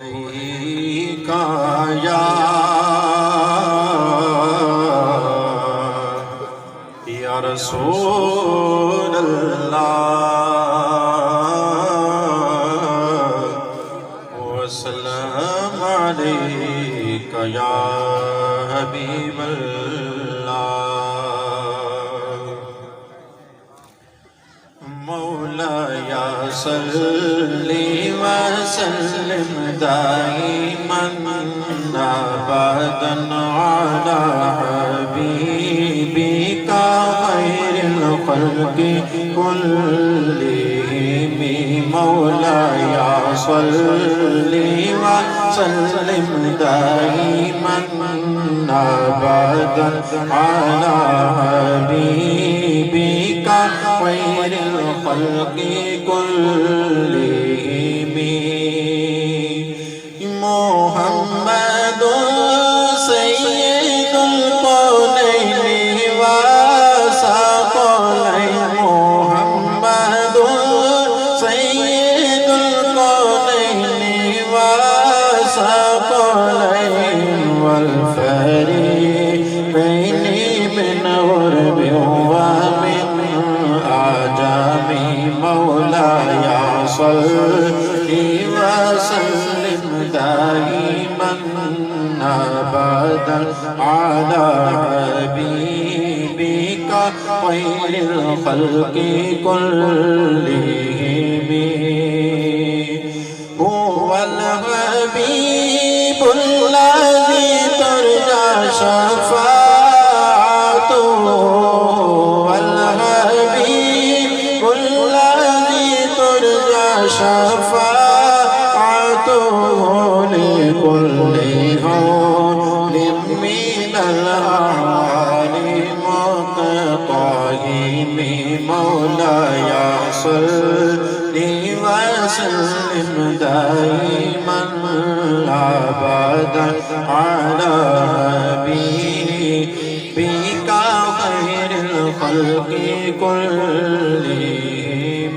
का या रसूल अल्लाह वसल्लम अलैका या हबीब अल्लाह मौलाया सल्ली व सल्लिम दाइमन अबदन अला हबीबिका खैरिल खल्क़ि कुल्लिहिम मौलाया सल्ली व सल्लिम दाइमन अबदन अला हबीबिका खैरिल खल्क़ि कुल्लिहिम मुहम्मदुन सय्यिदुल कौनैनि व सकलैन मुहम्मदुन सय्यिदुल कौनैनि व सकलैन वल फरीक़ैनि मिन गुरबिन व मिन आजमी मौलाया सल्ली व सल्लिम दाइमन अबदन अला हबीबिका खैरिल खल्क़ि कुल्लिहिम हुवल हबीबुल्लज़ी तुरजा शफ़ाअतुहु हुवल हबीबुल्लज़ी तुरजा शफ़ाअतुहु लिकुल्लि हौलिम मिनल अअमालि मुक़तहिम मौलाया सल्ली व सल्लिम दाइमन अबदन अला हबीबिका खैरिल खल्क़ि कुल्लिहिम।